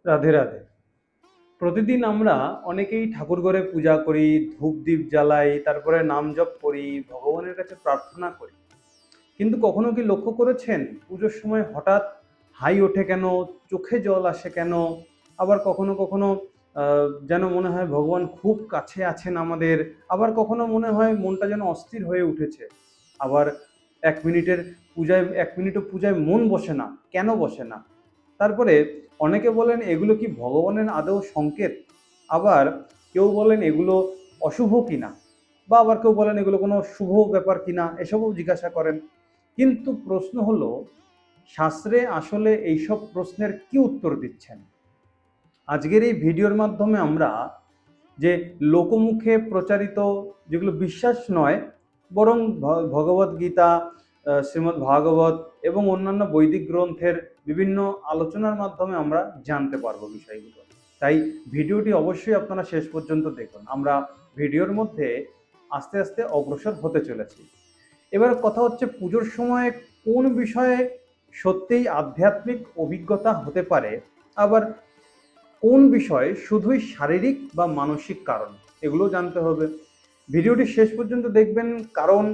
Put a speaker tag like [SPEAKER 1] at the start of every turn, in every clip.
[SPEAKER 1] রাধে রাধে। প্রতিদিন আমরা অনেকেই ঠাকুর ঘরে পূজা করি, ধূপ দ্বীপ জ্বালাই, তারপরে নাম জপ করি, ভগবানের কাছে প্রার্থনা করি। কিন্তু কখনো কি লক্ষ্য করেছেন পুজোর সময় হঠাৎ হাই ওঠে কেন, চোখে জল আসে কেন? আবার কখনো কখনো যেন মনে হয় ভগবান খুব কাছে আছেন আমাদের। আবার কখনো মনে হয় মনটা যেন অস্থির হয়ে উঠেছে। আবার 1 মিনিটের পূজায় 1 মিনিটও পূজায় মন বসে না, কেন বসে না? তারপরে অনেকে বলেন এগুলো কি ভগবানের আদৌ সংকেত? আবার কেউ বলেন এগুলো অশুভ কিনা, বা আবার কেউ বলেন এগুলো কোনো শুভ ব্যাপার কিনা, এসবও জিজ্ঞাসা করেন। কিন্তু প্রশ্ন হলো, শাস্ত্রে আসলে এইসব প্রশ্নের কি উত্তর দিচ্ছেন? আজকের এই ভিডিওর মাধ্যমে আমরা যে লোকমুখে প্রচারিত, যেগুলো বিশ্বাস নয় বরং ভগবদ গীতা, শ্রীমদ্ ভাগবত এবং অন্যান্য বৈদিক গ্রন্থের বিভিন্ন আলোচনার মাধ্যমে আমরা জানতে পারবো বিষয়গুলো। তাই ভিডিওটি অবশ্যই আপনারা শেষ পর্যন্ত দেখুন। আমরা ভিডিওর মধ্যে আস্তে আস্তে অগ্রসর হতে চলেছি। এবার কথা হচ্ছে, পুজোর সময় কোন বিষয়ে সত্যিই আধ্যাত্মিক অভিজ্ঞতা হতে পারে, আবার কোন বিষয়ে শুধুই শারীরিক বা মানসিক কারণ, এগুলো জানতে হবে। ভিডিওটি শেষ পর্যন্ত দেখবেন, কারণ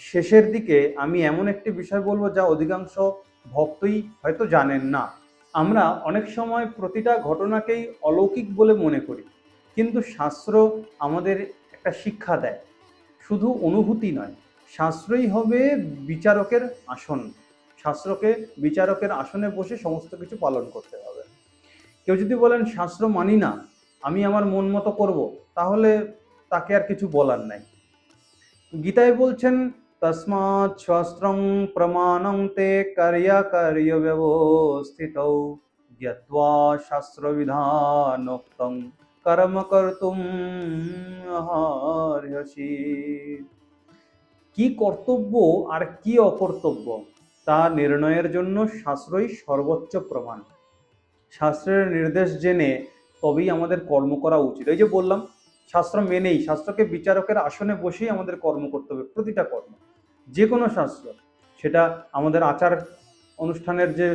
[SPEAKER 1] শেষের দিকে আমি এমন একটি বিষয় বলবো যা অধিকাংশ ভক্তই হয়তো জানেন না। আমরা অনেক সময় প্রতিটা ঘটনাকেই অলৌকিক বলে মনে করি, কিন্তু শাস্ত্র আমাদের একটা শিক্ষা দেয়, শুধু অনুভূতি নয়। শাস্ত্রই হবে বিচারকের আসন। শাস্ত্রকে বিচারকের আসনে বসে সমস্ত কিছু পালন করতে হবে। কেউ যদি বলেন শাস্ত্র মানি না, আমি আমার মন মতো করবো, তাহলে তাকে আর কিছু বলার নাই। গীতায় বলছেন, তসমাৎ শাস্ত্রং প্রমাণং তে কার্য ব্যবস্থিতৌ জ্ঞাত্বা শাস্ত্র বিধানোক্তং কর্ম কর্তুম অর্হসি। কি কর্তব্য আর কি অকর্তব্য তা নির্ণয়ের জন্য শাস্ত্রই সর্বোচ্চ প্রমাণ। শাস্ত্রের নির্দেশ জেনে তবেই আমাদের কর্ম করা উচিত। এই যে বললাম, শাস্ত্র মেনেই, শাস্ত্রকে বিচারকের আসনে বসেই আমাদের কর্ম করতে হবে, প্রতিটা কর্ম। যে কোনো শাস্ত্র, সেটা আমাদের আচার অনুষ্ঠানের যে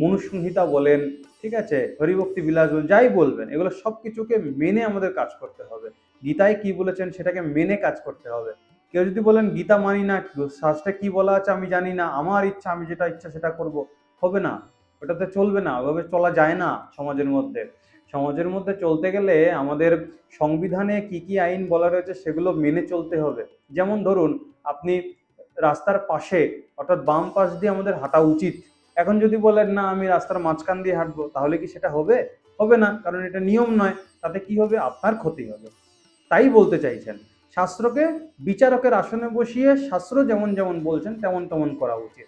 [SPEAKER 1] মনুসংহিতা বলেন, ঠিক আছে, হরিভক্তি বিলাস বলেন, যাই বলবেন, এগুলো সব কিছুকে মেনে আমাদের কাজ করতে হবে। গীতায় কি বলেছেন সেটাকে মেনে কাজ করতে হবে। কেউ যদি বলেন গীতা মানি না, শাস্ত্রে কি বলা আছে আমি জানি না, আমার ইচ্ছা, আমি যেটা ইচ্ছা সেটা করব, হবে না। ওটাতে চলবে না, ওভাবে চলা যায় না। সমাজের মধ্যে চলতে গেলে আমাদের সংবিধানে কি কি আইন বলা রয়েছে সেগুলো মেনে চলতে হবে। যেমন ধরুন, আপনি রাস্তার পাশে, অর্থাৎ বাম পাশ দিয়ে আমাদের হাঁটা উচিত। এখন যদি বলেন না আমি রাস্তার মাঝখান দিয়ে হাঁটবো, তাহলে কি সেটা হবে? হবে না, কারণ এটা নিয়ম নয়। তাতে কি হবে? আপনার ক্ষতি হবে। তাই বলতে চাইছেন, শাস্ত্রকে বিচারকের আসনে বসিয়ে শাস্ত্র যেমন যেমন বলছেন তেমন তেমন করা উচিত।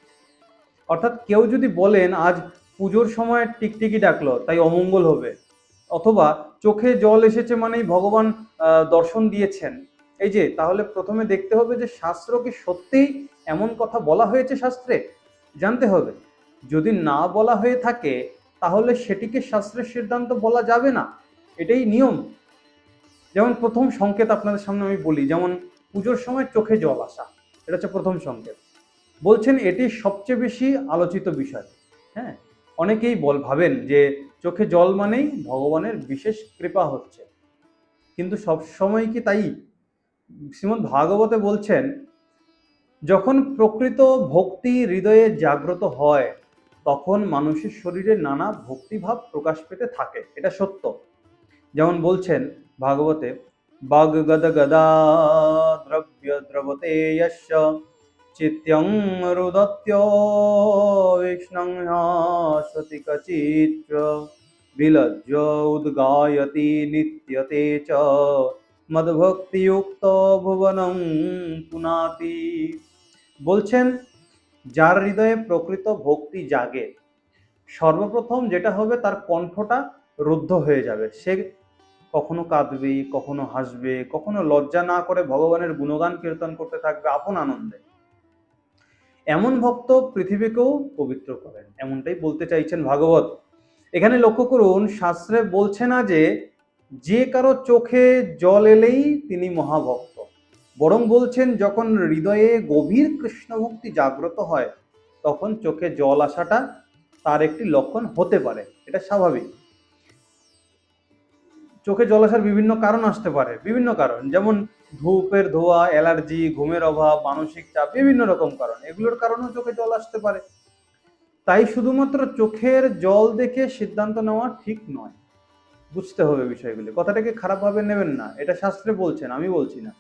[SPEAKER 1] অর্থাৎ কেউ যদি বলেন আজ পুজোর সময় টিকটিকি ডাকলো তাই অমঙ্গল হবে, অথবা চোখে জল এসেছে মানেই ভগবান দর্শন দিয়েছেন, এই যে, তাহলে প্রথমে দেখতে হবে যে শাস্ত্র কি সত্যিই এমন কথা বলা হয়েছে শাস্ত্রে, জানতে হবে। যদি না বলা হয়ে থাকে, তাহলে সেটিকে শাস্ত্রের সিদ্ধান্ত বলা যাবে না, এটাই নিয়ম। যেমন প্রথম সংকেত আপনাদের সামনে আমি বলি, যেমন পুজোর সময় চোখে জল আসা, এটা হচ্ছে প্রথম সংকেত। বলছেন এটি সবচেয়ে বেশি আলোচিত বিষয়। হ্যাঁ, অনেকেই ভাবেন যে চোখে জল মানেই ভগবানের বিশেষ কৃপা হচ্ছে, কিন্তু সব সময় কি তাই? শ্রীমদ্ ভাগবতে বলছেন, যখন প্রকৃত ভক্তি হৃদয়ে জাগ্রত হয়, তখন মানুষের শরীরে নানা ভক্তিভাব প্রকাশ পেতে থাকে, এটা সত্য। যেমন বলছেন ভাগবতে, বাগ গদ গদা দ্রব্য দ্রবতে যস্য চিত্যং রুদত্য বিষ্ণং হাসতি কচিৎ বিলজ্জ উদ্গায়তি নিত্যতে চ মদভক্তিযুক্ত ভুবনং পুনাতি। বলছেন, যার হৃদয়ে প্রকৃত ভক্তি জাগে, সর্বপ্রথম যেটা হবে, তার কণ্ঠটা রুদ্ধ হয়ে যাবে। সে কখনো কাঁদবে, কখনো হাসবে, কখনো লজ্জা না করে ভগবানের গুণগান কীর্তন করতে থাকবে আপন আনন্দে। এমন ভক্ত পৃথিবীকেও পবিত্র করেন, এমনটাই বলতে চাইছেন ভাগবত। এখানে লক্ষ্য করুন, শাস্ত্রে বলছে না যে যে কারো চোখে জল এলেই তিনি মহাভক্ত, বরং বলছেন যখন হৃদয়ে গভীর কৃষ্ণ ভক্তি জাগ্রত হয়, তখন চোখে জল আসাটা তার একটি লক্ষণ হতে পারে, এটা স্বাভাবিক। চোখে জল আসার বিভিন্ন কারণ আসতে পারে, বিভিন্ন কারণ, যেমন ধূপের ধোঁয়া, অ্যালার্জি, ঘুমের অভাব, মানসিক চাপ, বিভিন্ন রকম কারণ, এগুলোর কারণেও চোখে জল আসতে পারে। তাই শুধুমাত্র চোখের জল দেখে সিদ্ধান্ত নেওয়া ঠিক নয়, বুঝতে হবে বিষয়গুলি। কথাটাকে খারাপভাবে নেবেন না, এটা শাস্ত্রে বলছেন, আমি বলছি না।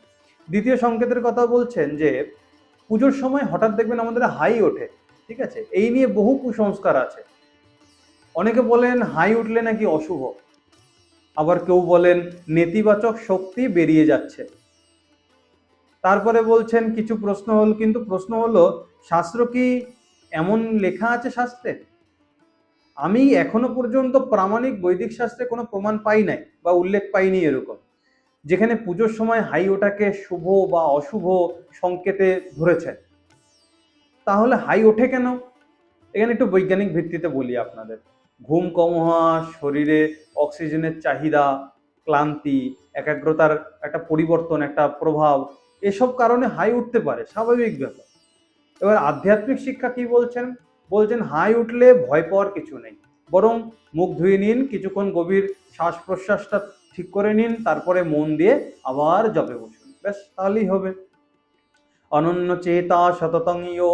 [SPEAKER 1] দ্বিতীয় সংকেতের কথা বলছেন যে পুজোর সময় হঠাৎ দেখবেন আমাদের হাই ওঠে, ঠিক আছে, এই নিয়ে বহু কুসংস্কার আছে। অনেকে বলেন হাই উঠলে নাকি অশুভ, আবার কেউ বলেন নেতিবাচক শক্তি বেরিয়ে যাচ্ছে। তারপরে বলছেন কিছু প্রশ্ন হলো শাস্ত্র কি এমন লেখা আছে শাস্ত্রে? আমি এখনো পর্যন্ত প্রামাণিক বৈদিক শাস্ত্রে কোনো প্রমাণ পাই নাই বা উল্লেখ পাইনি এরকম, যেখানে পুজোর সময় হাই ওঠাকে শুভ বা অশুভ সংকেতে ধরেছে। তাহলে হাই ওঠে কেন? এখানে একটু বৈজ্ঞানিক ভিত্তিতে বলি আপনাদের। ঘুম কম হওয়া, শরীরে অক্সিজেনের চাহিদা, ক্লান্তি, একাগ্রতার একটা পরিবর্তন, একটা প্রভাব, এসব কারণে হাই উঠতে পারে, স্বাভাবিক ব্যাপার। এবার আধ্যাত্মিক শিক্ষা কি বলছেন? বলছেন হাই উঠলে ভয় পাওয়ার কিছু নেই, বরং মুখ ধুয়ে নিন, কিছুক্ষণ গভীর শ্বাস প্রশ্বাসটা ঠিক করে নিন, তারপরে মন দিয়ে আবার জপে বসুন, ব্যাস, তাহলেই হবে। অনন্য চেতা সততং ইয়ো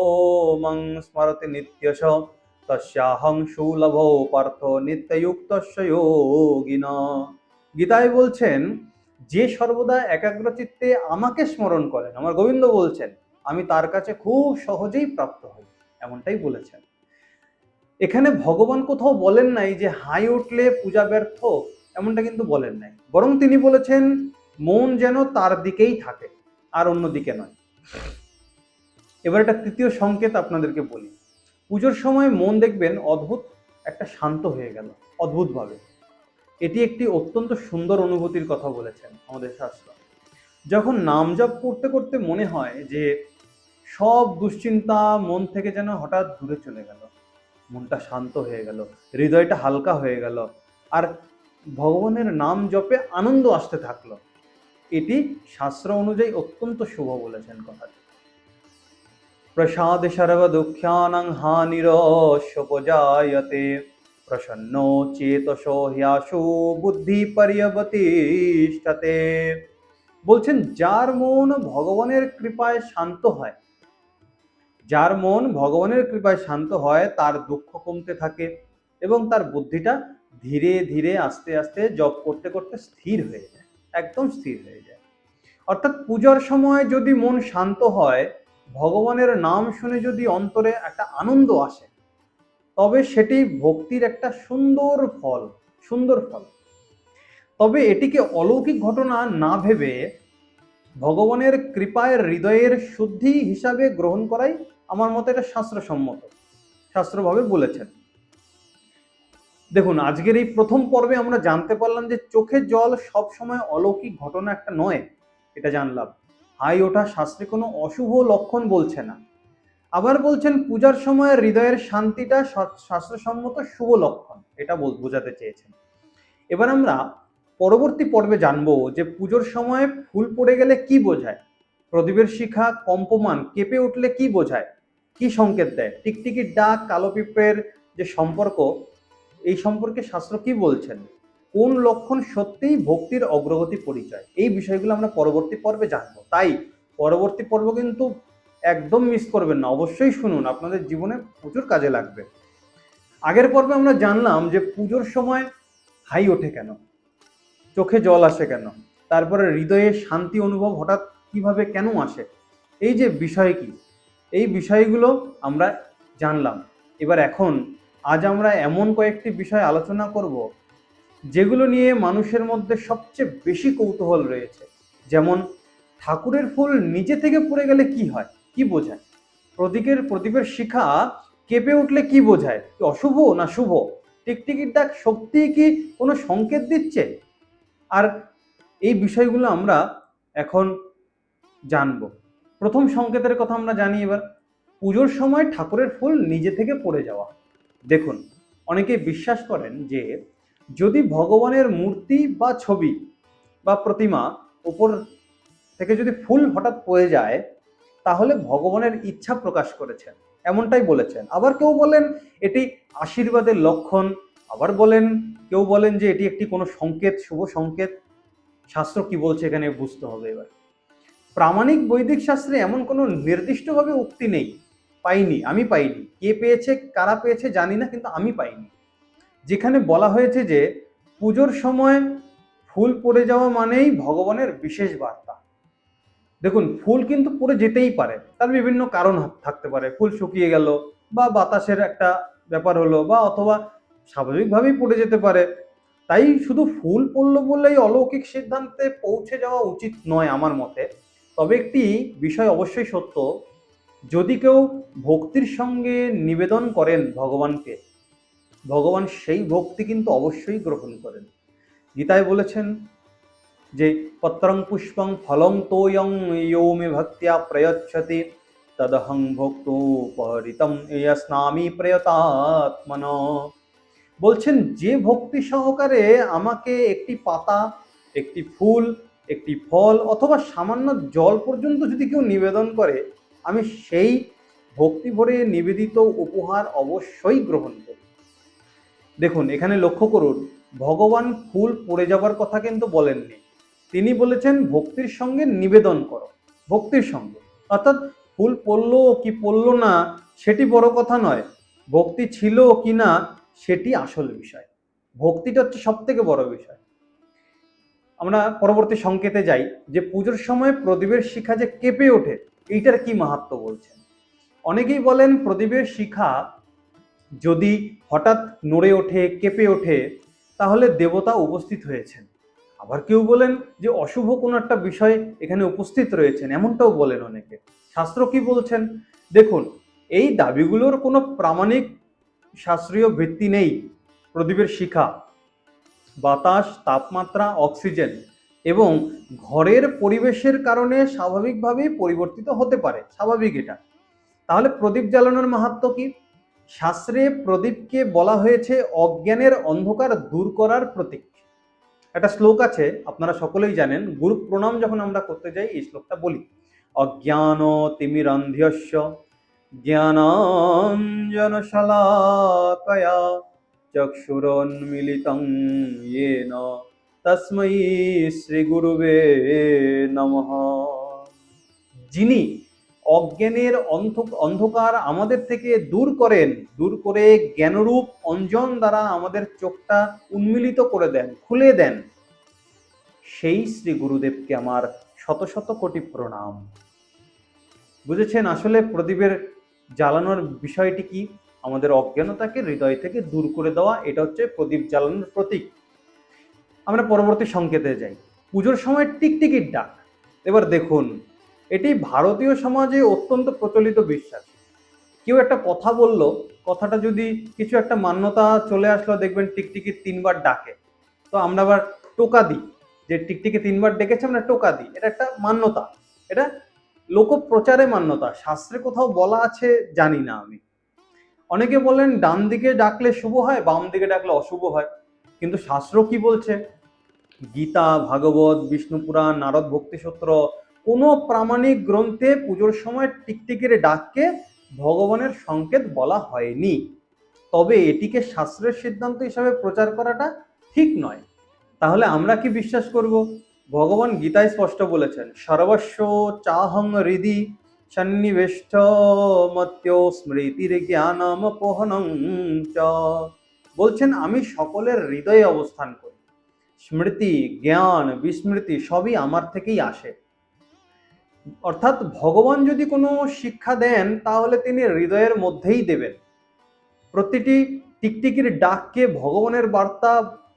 [SPEAKER 1] মং স্মরতি নিত্যশ তস্যাহং সুলভ পার্থ নিত্যযুক্তস্য যোগিনা। গীতায় বলছেন, যে সর্বদা একাগ্রচিত্তে আমাকে স্মরণ করেন, আমার গোবিন্দ বলছেন, আমি তার কাছে খুব সহজেই প্রাপ্ত হই, এমনটাই বলেছেন। এখানে ভগবান কোথাও বলেন নাই যে হাই উঠলে পূজা ব্যর্থ, এমনটা কিন্তু বলেন নাই, বরং তিনি বলেছেন মন যেন তার দিকেই থাকে, আর অন্য দিকে নয়। এবার একটা তৃতীয় সংকেত আপনাদেরকে বলি। পুজোর সময় মন দেখবেন অদ্ভুত একটা শান্ত হয়ে গেল, অদ্ভুতভাবে। এটি একটি অত্যন্ত সুন্দর অনুভূতির কথা বলেছেন আমাদের শাস্ত্র। যখন নাম জপ করতে করতে মনে হয় যে সব দুশ্চিন্তা মন থেকে যেন হঠাৎ দূরে চলে গেল, মনটা শান্ত হয়ে গেল, হৃদয়টা হালকা হয়ে গেল, আর ভগবানের নাম জপে আনন্দ আসতে থাকলো, এটি শাস্ত্র অনুযায়ী অত্যন্ত শুভ বলেছেন কথাটি। প্রসাদে সর্ব দুঃখ্যানাং হানিরস্যোপজায়তে প্রসন্ন চেতসো হ্যাসু বুদ্ধি পর্যবতিষ্ঠতে। বলছেন যার মন ভগবানের কৃপায় শান্ত হয়, যার মন ভগবানের কৃপায় শান্ত হয়, তার দুঃখ কমতে থাকে এবং তার বুদ্ধিটা ধীরে ধীরে আস্তে আস্তে জপ করতে করতে স্থির হয়ে যায়, একদম স্থির হয়ে যায়। অর্থাৎ পূজার সময় যদি মন শান্ত হয়, ভগবানের নাম শুনে যদি অন্তরে একটা আনন্দ আসে, তবে সেটি ভক্তির একটা সুন্দর ফল, সুন্দর ফল। তবে এটিকে অলৌকিক ঘটনা না ভেবে ভগবানের কৃপায় হৃদয়ের শুদ্ধি হিসাবে গ্রহণ করাই আমার মতে এটা শাস্ত্রসম্মত, শাস্ত্রভাবে বলেছেন। দেখুন, আজকের এই প্রথম পর্বে আমরা জানতে পারলাম যে চোখের জল সব সময় অলৌকিক ঘটনা একটা নয়, এটা জানলাম। হাই ওঠা শাস্ত্রে কোনো অশুভ লক্ষণ বলছে না। আবার বলছেন পূজার সময় হৃদয়ের শান্তিটা শাস্ত্রসম্মত শুভ লক্ষণ, এটা বোঝাতে চেয়েছেন। এবার আমরা পরবর্তী পর্বে জানবো যে পুজোর সময় ফুল পড়ে গেলে কি বোঝায়, প্রদীপের শিখা কম্পমান কেঁপে উঠলে কি বোঝায়, কি সংকেত দেয়, টিকটিকির ডাক, কালো পিঁপড়ের যে সম্পর্ক, এই সম্পর্কে শাস্ত্র কি বলছেন, কোন লক্ষণ সত্যিই ভক্তির অগ্রগতি পরিচয়, এই বিষয়গুলো আমরা পরবর্তী পর্বে জানবো। তাই পরবর্তী পর্ব কিন্তু একদম মিস করবেন না, অবশ্যই শুনুন, আপনাদের জীবনে প্রচুর কাজে লাগবে। আগের পর্বে আমরা জানলাম যে পুজোর সময় হাই ওঠে কেন, চোখে জল আসে কেন, তারপরে হৃদয়ে শান্তি অনুভব হঠাৎ কিভাবে কেন আসে, এই যে বিষয় কি, এই বিষয়গুলো আমরা জানলাম। এবার আজ আমরা এমন কয়েকটি বিষয় আলোচনা করব যেগুলো নিয়ে মানুষের মধ্যে সবচেয়ে বেশি কৌতূহল রয়েছে। যেমন ঠাকুরের ফুল নিজে থেকে পড়ে গেলে কি হয়, কি বোঝায়, প্রদীপের শিখা কেঁপে উঠলে কি বোঝায়, কি অশুভ না শুভ, টিকটিকির ডাক সত্যি কি কোনো সংকেত দিচ্ছে, আর এই বিষয়গুলো আমরা এখন জানবো। প্রথম সংকেতের কথা আমরা জানি। এবার পুজোর সময় ঠাকুরের ফুল নিজে থেকে পড়ে যাওয়া। দেখুন, অনেকে বিশ্বাস করেন যে যদি ভগবানের মূর্তি বা ছবি বা প্রতিমা উপর থেকে যদি ফুল হঠাৎ পড়ে যায়, তাহলে ভগবানের ইচ্ছা প্রকাশ করেছেন, এমনটাই বলেছেন। আবার কেউ বলেন এটি আশীর্বাদের লক্ষণ, আবার বলেন, কেউ বলেন যে এটি একটি কোনো সংকেত, শুভ সংকেত। শাস্ত্র কি বলছে এখানে বুঝতে হবে। এবার প্রামাণিক বৈদিক শাস্ত্রে এমন কোনো নির্দিষ্টভাবে উক্তি নেই, পাইনি, আমি পাইনি। কে পেয়েছে, কারা পেয়েছে জানি না, কিন্তু আমি পাইনি, যেখানে বলা হয়েছে যে পুজোর সময় ফুল পড়ে যাওয়া মানেই ভগবানের বিশেষ বার্তা। দেখুন, ফুল কিন্তু পড়ে যেতেই পারে, তার বিভিন্ন কারণ থাকতে পারে। ফুল শুকিয়ে গেল, বা বাতাসের একটা ব্যাপার হলো, বা অথবা স্বাভাবিকভাবেই পড়ে যেতে পারে। তাই শুধু ফুল পড়লো বললেই অলৌকিক সিদ্ধান্তে পৌঁছে যাওয়া উচিত নয় আমার মতে। তবে একটি বিষয় অবশ্যই সত্য, যদি কেউ ভক্তির সঙ্গে নিবেদন করেন ভগবানকে, ভগবান সেই ভক্তি কিন্তু অবশ্যই গ্রহণ করেন। গীতায় বলেছেন যে পত্রং পুষ্পং ফলং তোয়ং ইয়ো মে ভক্তিয়া প্রয়চ্ছতি তদহং ভক্তোপহৃতম ইয়াস্নামি প্রয়তাত্মন। বলছেন যে ভক্তি সহকারে আমাকে একটি পাতা, একটি ফুল, একটি ফল অথবা সামান্য জল পর্যন্ত যদি কেউ নিবেদন করে, আমি সেই ভক্তি ভরে নিবেদিত উপহার অবশ্যই গ্রহণ করি। দেখুন, এখানে লক্ষ্য করুন, ভগবান ফুল পড়ে যাবার কথা কিন্তু বলেননি। তিনি বলেছেন ভক্তির সঙ্গে নিবেদন করো, ভক্তির সঙ্গে। অর্থাৎ ফুল পড়লো কি পড়লো না সেটি বড় কথা নয়, ভক্তি ছিল কি না সেটি আসল বিষয়। ভক্তিটা হচ্ছে সব থেকে বড় বিষয়। আমরা পরবর্তী সংকেতে যাই, যে পুজোর সময় প্রদীপের শিখা যে কেঁপে ওঠে, এইটার কি মাহাত্ম্য বলছেন। অনেকেই বলেন প্রদীপের শিখা যদি হঠাৎ নড়ে ওঠে, কেঁপে ওঠে, তাহলে দেবতা উপস্থিত হয়েছেন। আবার কেউ বলেন যে অশুভ কোনো একটা বিষয় এখানে উপস্থিত রয়েছেন, এমনটাও বলেন অনেকে। শাস্ত্র কি বলছেন দেখুন, এই দাবিগুলোর কোনো প্রামাণিক শাস্ত্রীয় ভিত্তি নেই। প্রদীপের শিখা বাতাস, তাপমাত্রা, অক্সিজেন এবং ঘরের পরিবেশের কারণে স্বাভাবিকভাবেই পরিবর্তিত হতে পারে, স্বাভাবিক এটা। তাহলে প্রদীপ জ্বালানোর মাহাত্ম্য কি? শাস্ত্রে প্রদীপকে বলা হয়েছে অজ্ঞানের অন্ধকার দূর করার প্রতীক। একটা শ্লোক আছে, আপনারা সকলেই জানেন, গুরু প্রণাম যখন আমরা করতে যাই এই শ্লোকটা বলি, অজ্ঞান তিমিরন্ধ্যস্য জ্ঞানাঞ্জন শলাকয়া চক্ষুরোন্মিলিতং येन তস্मै শ্রী গুরুবে নমঃ। যিনি অজ্ঞানের অন্ধকার আমাদের থেকে দূর করেন, দূর করে জ্ঞানরূপ অঞ্জন দ্বারা আমাদের চোখটা উন্মিলিত করে দেন, খুলে দেন, সেই শ্রী গুরুদেবকে আমার শত শত কোটি প্রণাম। বুঝেছেন আসলে প্রদীপের জ্বালানোর বিষয়টি কি? আমাদের অজ্ঞানতাকে হৃদয় থেকে দূর করে দেওয়া, এটা হচ্ছে প্রদীপ জ্বালানোর প্রতীক। আমরা পরবর্তী সংকেতে যাই, পুজোর সময় টিকটিকির ডাক। এবার দেখুন, এটি ভারতীয় সমাজে অত্যন্ত প্রচলিত বিশ্বাস। কেউ একটা কথা বলল, কথাটা যদি কিছু একটা মান্যতা চলে আসলো, দেখবেন টিকটিকি 3বার ডাকে। তো আমরা আবার টোকা দিই, যে টিকটিকি 3বার ডেকেছে আমরা টোকা দিই, এটা একটা মান্যতা, এটা লোকপ্রচারে মান্যতা, শাস্ত্রে কোথাও বলা আছে জানি না আমি। অনেকে বলেন ডান দিকে ডাকলে শুভ হয়, বাম দিকে ডাকলে অশুভ হয়, কিন্তু শাস্ত্র কি বলছে? গীতা, ভাগবত, বিষ্ণু পুরাণ, নারদ ভক্তিসূত্র, কোনো প্রামাণিক গ্রন্থে পুজোর সময় টিকটিকির ডাককে ভগবানের সংকেত বলা হয়নি। তবে এটিকে শাস্ত্রের সিদ্ধান্ত হিসাবে প্রচার করাটা ঠিক নয়। তাহলে আমরা কি বিশ্বাস করব? ভগবান গীতায় স্পষ্ট বলেছেন, সর্বস্ব চাহং হৃদি সন্নিবেষ্ট মত্য স্মৃতির জ্ঞানম পোহনং চ। বলছেন আমি সকলের হৃদয়ে অবস্থান করি, স্মৃতি, জ্ঞান, বিস্মৃতি সবই আমার থেকেই আসে। অর্থাৎ ভগবান যদি কোনো শিক্ষা দেন তাহলে তিনি হৃদয়ের মধ্যেই দেবেন। প্রতিটি টিকটিকির ডাককে ভগবানের বার্তা,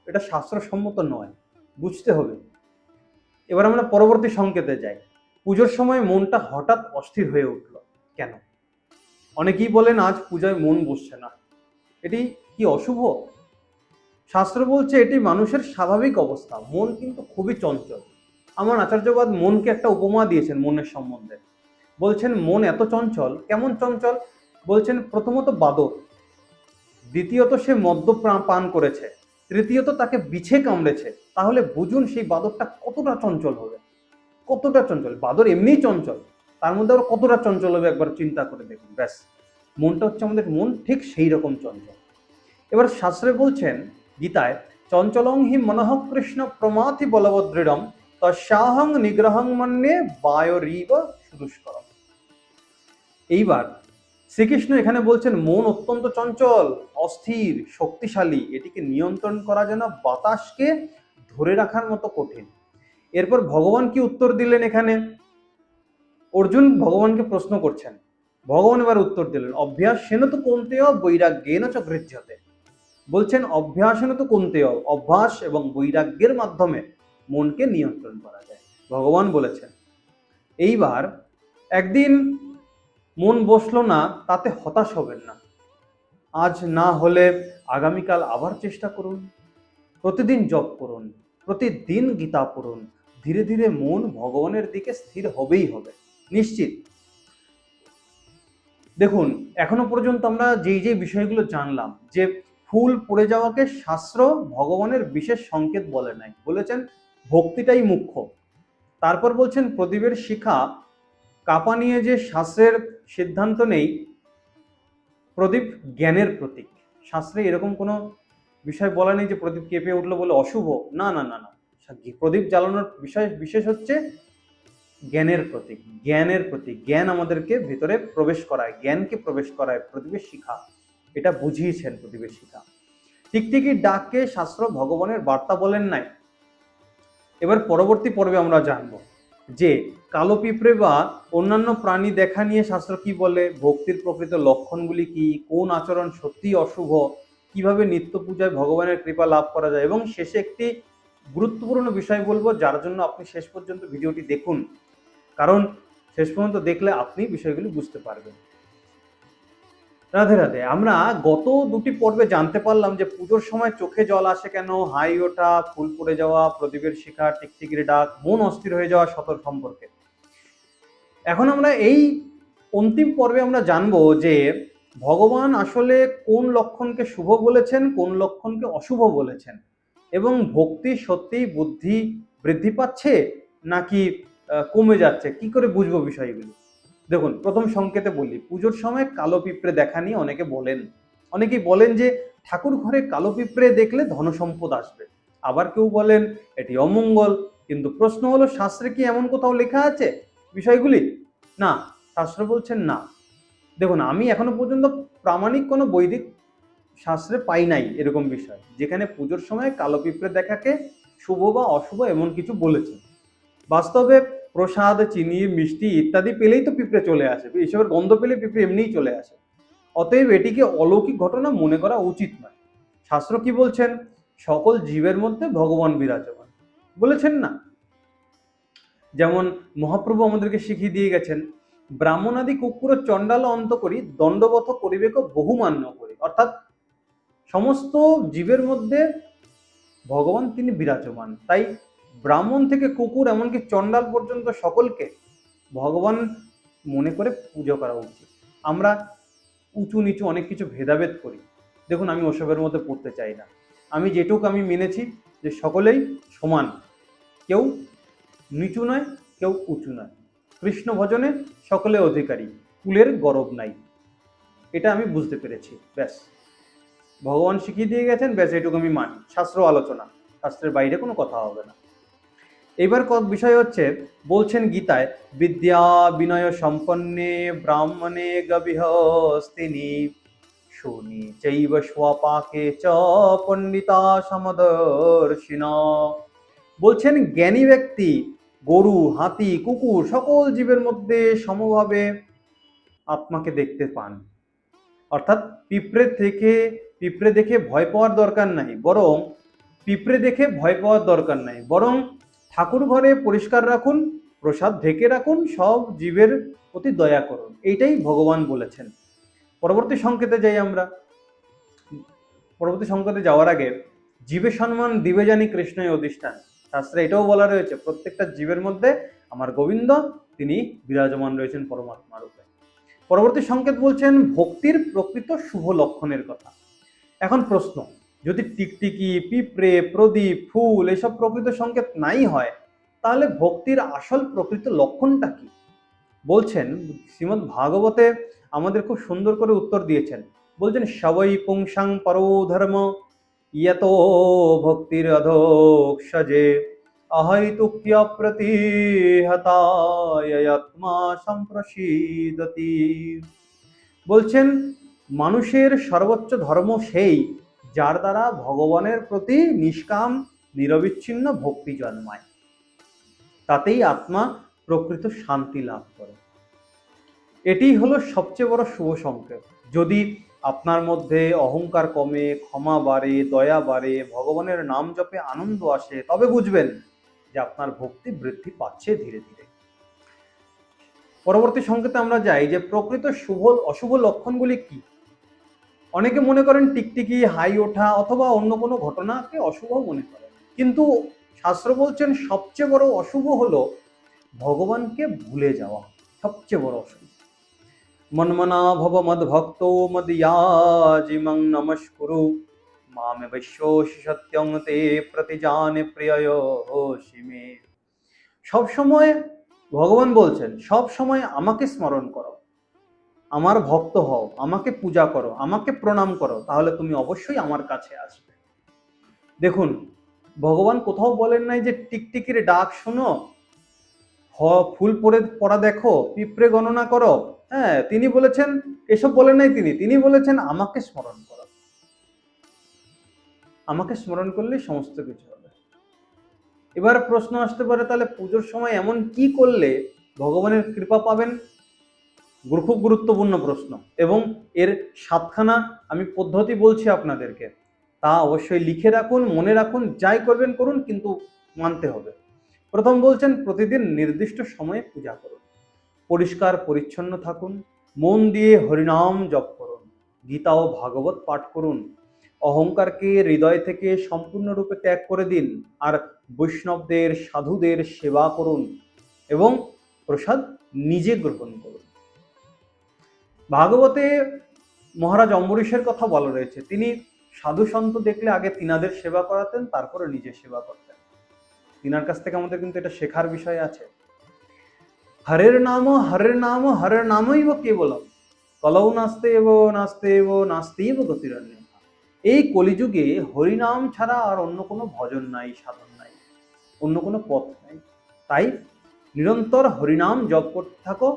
[SPEAKER 1] এটা শাস্ত্রসম্মত নয়, বুঝতে হবে। এবার আমরা পরবর্তী সংকেতে যাই, পুজোর সময় মনটা হঠাৎ অস্থির হয়ে উঠল কেন? অনেকেই বলেন আজ পূজায় মন বসছে না, এটি কি অশুভ? শাস্ত্র বলছে এটি মানুষের স্বাভাবিক অবস্থা। মন কিন্তু খুবই চঞ্চল। আমার আচার্যবাদ মনকে একটা উপমা দিয়েছেন মনের সম্বন্ধে। বলছেন মন এত চঞ্চল, কেমন চঞ্চল? বলছেন প্রথমত বাদর, দ্বিতীয়ত সে মদ্য পান করেছে, তৃতীয়ত তাকে বিছে কামড়েছে। তাহলে বুঝুন সেই বাদরটা কতটা চঞ্চল হবে, কতটা চঞ্চল। বাদর এমনিই চঞ্চল, তার মধ্যে আবার কতটা চঞ্চল হবে একবার চিন্তা করে দেখুন। ব্যাস, মনটা হচ্ছে আমাদের মন ঠিক সেই রকম চঞ্চল। এবার শাস্ত্রে বলছেন গীতায়, চঞ্চলং হি মনঃ কৃষ্ণ প্রমাথি বলবদৃঢ়ম তস্যাহং নিগ্রহং মন্যে বায়োরিব সুদুষ্করম। এইবার শ্রীকৃষ্ণ এখানে বলছেন মন অত্যন্ত চঞ্চল, অস্থির, শক্তিশালী, এটিকে নিয়ন্ত্রণ করা যেন বাতাসকে ধরে রাখার মতো কঠিন। এরপর ভগবান কি উত্তর দিলেন? এখানে অর্জুন ভগবানকে প্রশ্ন করছেন, ভগবান এবার উত্তর দিলেন, অভ্যাসেন তো কৌন্তেয় বৈরাগ্যেন চ গৃহ্যতে। বলছেন অভ্যাসেন তো কৌন্তেয়, অভ্যাস এবং বৈরাগ্যের মাধ্যমে মনকে নিয়ন্ত্রণ করা যায়, ভগবান বলেছেন। এইবার একদিন মন বসলো না, তাতে হতাশ হবেন না। আজ না হলে আগামীকাল আবার চেষ্টা করুন, প্রতিদিন জপ করুন, প্রতিদিন গীতা পড়ুন, ধীরে ধীরে মন ভগবানের দিকে স্থির হবেই হবে, নিশ্চিত। দেখুন, এখনো পর্যন্ত আমরা যেই বিষয়গুলো জানলাম, যে ফুল পড়ে যাওয়াকে শাস্ত্র ভগবানের বিশেষ সংকেত বলে নাই, বলেছেন ভক্তিটাই মুখ্য। তারপর বলছেন প্রদীপের শিখা কাপা নিয়ে যে শাস্ত্রের সিদ্ধান্ত নেই, প্রদীপ জ্ঞানের প্রতীক। শাস্ত্রে এরকম কোনো বিষয় বলা নেই যে প্রদীপ কেঁপে উঠলো বলে অশুভ, না না না না। প্রদীপ জ্বালানোর বিষয় বিশেষ হচ্ছে জ্ঞানের প্রতীক, জ্ঞানের প্রতীক। জ্ঞান আমাদেরকে ভিতরে প্রবেশ করায়, জ্ঞানকে প্রবেশ করায় প্রদীপের শিখা, এটা বুঝিয়েছেন প্রদীপের শিখা। টিকটিকির ডাককে শাস্ত্র ভগবানের বার্তা বলেন নাই। এবার পরবর্তী পর্বে আমরা জানব যে কালো পিঁপড়ে বা অন্যান্য প্রাণী দেখা নিয়ে শাস্ত্র কি বলে, ভক্তির প্রকৃত লক্ষণগুলি কি, কোন আচরণ সত্যি অশুভ, কিভাবে নিত্য পূজায় ভগবানের কৃপা লাভ করা যায়, এবং শেষে একটি গুরুত্বপূর্ণ বিষয় বলবো, যার জন্য আপনি শেষ পর্যন্ত ভিডিওটি দেখুন, কারণ শেষ পর্যন্ত দেখলে আপনি বিষয়গুলি বুঝতে পারবেন। রাধে রাধে। আমরা গত দুটি পর্বে জানতে পারলাম যে পুজোর সময় চোখে জল আসে কেন, হাই ওঠা, ফুল পড়ে যাওয়া, প্রদীপের শিখা, টিকটিকির ডাক, মন অস্থির হয়ে যাওয়া সতর সম্পর্কে। এখন আমরা এই অন্তিম পর্বে আমরা জানবো যে ভগবান আসলে কোন লক্ষণকে শুভ বলেছেন, কোন লক্ষণকে অশুভ বলেছেন, এবং ভক্তি সত্যিই বুদ্ধি বৃদ্ধি পাচ্ছে নাকি কমে যাচ্ছে, কি করে বুঝবো বিষয়গুলো। দেখুন, প্রথম সংকেতে বলি, পুজোর সময় কালো পিঁপড়ে দেখা নিয়ে অনেকেই বলেন যে ঠাকুর ঘরে কালো পিঁপড়ে দেখলে ধনসম্পদ আসবে, আবার কেউ বলেন এটি অমঙ্গল। কিন্তু প্রশ্ন হলো, শাস্ত্রে কি এমন কোথাও লেখা আছে বিষয়গুলি? না, শাস্ত্র বলছেন না। দেখুন, আমি এখনো পর্যন্ত প্রামাণিক কোনো বৈদিক শাস্ত্রে পাই নাই এরকম বিষয় যেখানে পুজোর সময় কালো পিঁপড়ে দেখাকে শুভ বা অশুভ এমন কিছু বলেছে। বাস্তবে প্রসাদ, চিনি, মিষ্টি ইত্যাদি পেলেই তো পিঁপড়ে চলে আসে, এসবের গন্ধ পেলে পিঁপড়ে এমনিই চলে আসে। অতএব এটিকে অলৌকিক ঘটনা মনে করা উচিত নয়। শাস্ত্র কি বলছেন? সকল জীবের মধ্যে ভগবান বিরাজমান, বলেছেন না? যেমন মহাপ্রভু আমাদেরকে শিখিয়ে দিয়ে গেছেন, ব্রাহ্মণাদি কুকুর চণ্ডাল অন্ত করি দণ্ডবত করিবেক বহুমান্য করি। অর্থাৎ সমস্ত জীবের মধ্যে ভগবান তিনি বিরাজমান, তাই ব্রাহ্মণ থেকে কুকুর এমনকি চণ্ডাল পর্যন্ত সকলকে ভগবান মনে করে পুজো করা উচিত। আমরা উঁচু নিচু অনেক কিছু ভেদাভেদ করি, দেখুন আমি ওসবের মধ্যে পড়তে চাই না। আমি যেটুকু আমি মেনেছি যে সকলেই সমান, কেউ নিচু নয়, কেউ উঁচু নয়, কৃষ্ণ ভজনে সকলে অধিকারী, কুলের গরব নাই, এটা আমি বুঝতে পেরেছি, ব্যাস। ভগবান শিখিয়ে দিয়ে গেছেন, ব্যাস এটুকু আমি মানি। শাস্ত্র আলোচনা, শাস্ত্রের বাইরে কোনো কথা হবে না। এবার বিষয় হচ্ছে, বলছেন গীতায়, বিদ্যা বিনয় সম্পন্নে ব্রাহ্মণে গবিহস্তিনি শুনি চৈব স্বপাকে চ পণ্ডিতা সমদর্শিনা। বলছেন জ্ঞানী ব্যক্তি গরু, হাতি, কুকুর সকল জীবের মধ্যে সমভাবে আত্মাকে দেখতে পান। অর্থাৎ পিঁপড়ে দেখে ভয় পাওয়ার দরকার নাই, বরং ঠাকুর ঘরে পরিষ্কার রাখুন, প্রসাদ ঢেকে রাখুন, সব জীবের প্রতি দয়া করুন, এইটাই ভগবান বলেছেন। পরবর্তী সংকেতে যাই আমরা। পরবর্তী সংকেতে যাওয়ার আগে, জীবে সম্মান দিবে জানি কৃষ্ণই অধিষ্ঠান। শাস্ত্রে এটাও বলা রয়েছে, প্রত্যেকটা জীবের মধ্যে আমার গোবিন্দ তিনি বিরাজমান রয়েছেন পরমাত্মা রূপে। পরবর্তী সংকেত বলছেন ভক্তির প্রকৃত শুভ লক্ষণের কথা। এখন প্রশ্ন, যদি টিকটিকি, পিঁপড়ে, প্রদীপ, ফুল এসব প্রকৃত সংকেত নাই হয়, তাহলে ভক্তির আসল প্রকৃত লক্ষণটা কি? বলছেন শ্রীমদ্ ভাগবতে আমাদের খুব সুন্দর করে উত্তর দিয়েছেন। বলছেন সবই পুংসাং পরো ধর্ম ইয়তো ভক্তির অধোক্ষজে অহৈতুক্য প্রতিহতায় আত্মা সম্প্রসীদতি। বলছেন মানুষের সর্বোচ্চ ধর্ম সেই যার দ্বারা ভগবানের প্রতি নিষ্কাম নিরবিচ্ছিন্ন ভক্তি জন্মায়, তাতেই আত্মা প্রকৃত শান্তি লাভ করে। এটি হলো সবচেয়ে বড় শুভ সংকেত। যদি আপনার মধ্যে অহংকার কমে, ক্ষমা বাড়ে, দয়া বাড়ে, ভগবানের নাম জপে আনন্দ আসে, তবে বুঝবেন যে আপনার ভক্তি বৃদ্ধি পাচ্ছে ধীরে ধীরে। পরবর্তী সংকেতে আমরা যাই যে প্রকৃত শুভ অশুভ লক্ষণগুলি কি। অনেকে মনে করেন টিকটিকি, হাই ওঠা অথবা অন্য কোনো ঘটনাকে অশুভ মনে করেন, কিন্তু শাস্ত্র বলছেন সবচেয়ে বড় অশুভ হলো ভগবানকে ভুলে যাওয়া, সবচেয়ে বড় অশুভ। মন্মনা ভব মদ ভক্ত মদিয়াজিমং নমস্কুরু মামে বৈশ্যসি সত্যং তে প্রতিজানে প্রিয়সি মে। সব সময় ভগবান বলছেন সব সময় আমাকে স্মরণ করো, আমার ভক্ত হও, আমাকে পূজা করো, আমাকে প্রণাম করো, তাহলে তুমি অবশ্যই আমার কাছে আসবে। দেখুন, ভগবান কোথাও বলেন নাই যে টিকটিকির ডাক শোনো, ফুল পড়া দেখো, পিঁপড়ে গণনা করো। হ্যাঁ, তিনি বলেছেন এসব বলেন নাই, তিনি বলেছেন আমাকে স্মরণ করো। আমাকে স্মরণ করলেই সমস্ত কিছু হবে। এবার প্রশ্ন আসতে পারে, তাহলে পুজোর সময় এমন কি করলে ভগবানের কৃপা পাবেন? খুব গুরুত্বপূর্ণ প্রশ্ন, এবং এর 7খানা আমি পদ্ধতি বলছি আপনাদেরকে, তা অবশ্যই লিখে রাখুন, মনে রাখুন, যাই করবেন করুন, কিন্তু মানতে হবে। প্রথম বলছেন প্রতিদিন নির্দিষ্ট সময়ে পূজা করুন, পরিষ্কার পরিচ্ছন্ন থাকুন, মন দিয়ে হরিনাম জপ করুন, গীতা ও ভাগবত পাঠ করুন, অহংকারকে হৃদয় থেকে সম্পূর্ণরূপে ত্যাগ করে দিন, আর বৈষ্ণবদের সাধুদের সেবা করুন এবং প্রসাদ নিজে গ্রহণ করুন। ভাগবতে মহারাজ অম্বরীশের কথা বলা রয়েছে, তিনি সাধু সন্ত দেখলে আগে তিনাদের সেবা করাতেন, তারপরে নিজে সেবা করতেন। তিনার কাছ থেকে আমাদের কিন্তু এটা শেখার বিষয় আছে। হরের নাম হরের নামইব কেবলম কলৌ নাস্তেব গতিরন্যা। এই কলিযুগে হরিনাম ছাড়া আর অন্য কোনো ভজন নাই, সাধন নাই, অন্য কোনো পথ নাই। তাই নিরন্তর হরিনাম জপ করতে থাকো,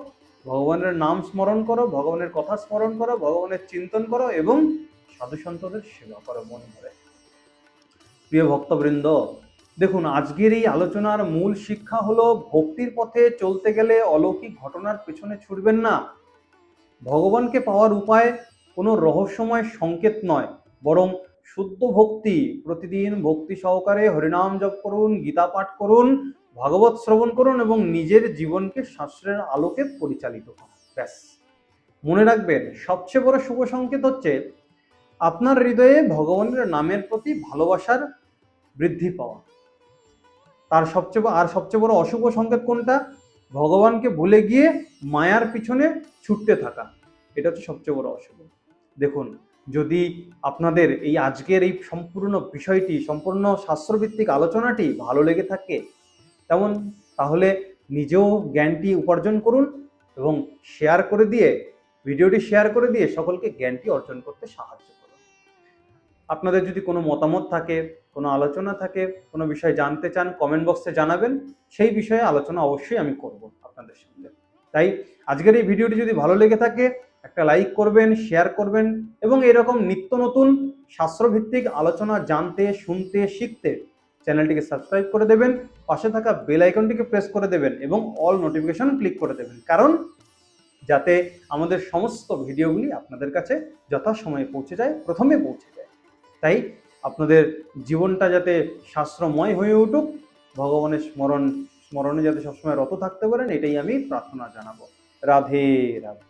[SPEAKER 1] ভগবানের নাম স্মরণ করো, ভগবানের কথা স্মরণ করো, ভগবানের চিন্তন করো এবং সাধু সন্তদের সেবা করো মন ভরে। প্রিয় ভক্তবৃন্দ, দেখুন, আজকের এই আলোচনার মূল শিক্ষা হলো ভক্তির পথে চলতে গেলে অলৌকিক ঘটনার পেছনে ছুটবেন না। ভগবানকে পাওয়ার উপায় কোনো রহস্যময় সংকেত নয়, বরং শুদ্ধ ভক্তি। প্রতিদিন ভক্তি সহকারে হরিনাম জপ করুন, গীতা পাঠ করুন, ভাগবত শ্রবণ করুন এবং নিজের জীবনকে শাস্ত্রের আলোকে পরিচালিত করুন। ব্যাস, মনে রাখবেন সবচেয়ে বড় শুভ সংকেত হচ্ছে আপনার হৃদয়ে ভগবানের নামের প্রতি ভালোবাসার বৃদ্ধি পাওয়া। সবচেয়ে বড় অশুভ সংকেত কোনটা? ভগবানকে ভুলে গিয়ে মায়ার পিছনে ছুটতে থাকা, এটা হচ্ছে সবচেয়ে বড় অশুভ। দেখুন, যদি আপনাদের এই আজকের এই সম্পূর্ণ বিষয়টি, সম্পূর্ণ শাস্ত্রভিত্তিক আলোচনাটি ভালো লেগে থাকে তাহলে নিজেও জ্ঞানটি উপার্জন করুন এবং ভিডিওটি শেয়ার করে দিয়ে সকলকে জ্ঞানটি অর্জন করতে সাহায্য করুন। আপনাদের যদি কোনো মতামত থাকে, কোনো আলোচনা থাকে, কোনো বিষয় জানতে চান, কমেন্ট বক্সে জানাবেন, সেই বিষয়ে আলোচনা অবশ্যই আমি করব আপনাদের সঙ্গে। তাই আজকের এই ভিডিওটি যদি ভালো লেগে থাকে একটা লাইক করবেন, শেয়ার করবেন এবং এরকম নিত্য নতুন শাস্ত্রভিত্তিক আলোচনা জানতে, শুনতে, শিখতে চ্যানেলটিকে সাবস্ক্রাইব করে দেবেন, পাশে থাকা বেল আইকনটিকে প্রেস করে দেবেন এবং অল নোটিফিকেশন ক্লিক করে দেবেন, কারণ যাতে আমাদের সমস্ত ভিডিওগুলি আপনাদের কাছে যথাসময়ে পৌঁছে যায়, প্রথমে পৌঁছে যায়। তাই আপনাদের জীবনটা যাতে শাস্ত্রময় হয়ে উঠুক, ভগবানের স্মরণে যাতে সবসময় রত থাকতে পারেন, এটাই আমি প্রার্থনা জানাবো। রাধে রাধে।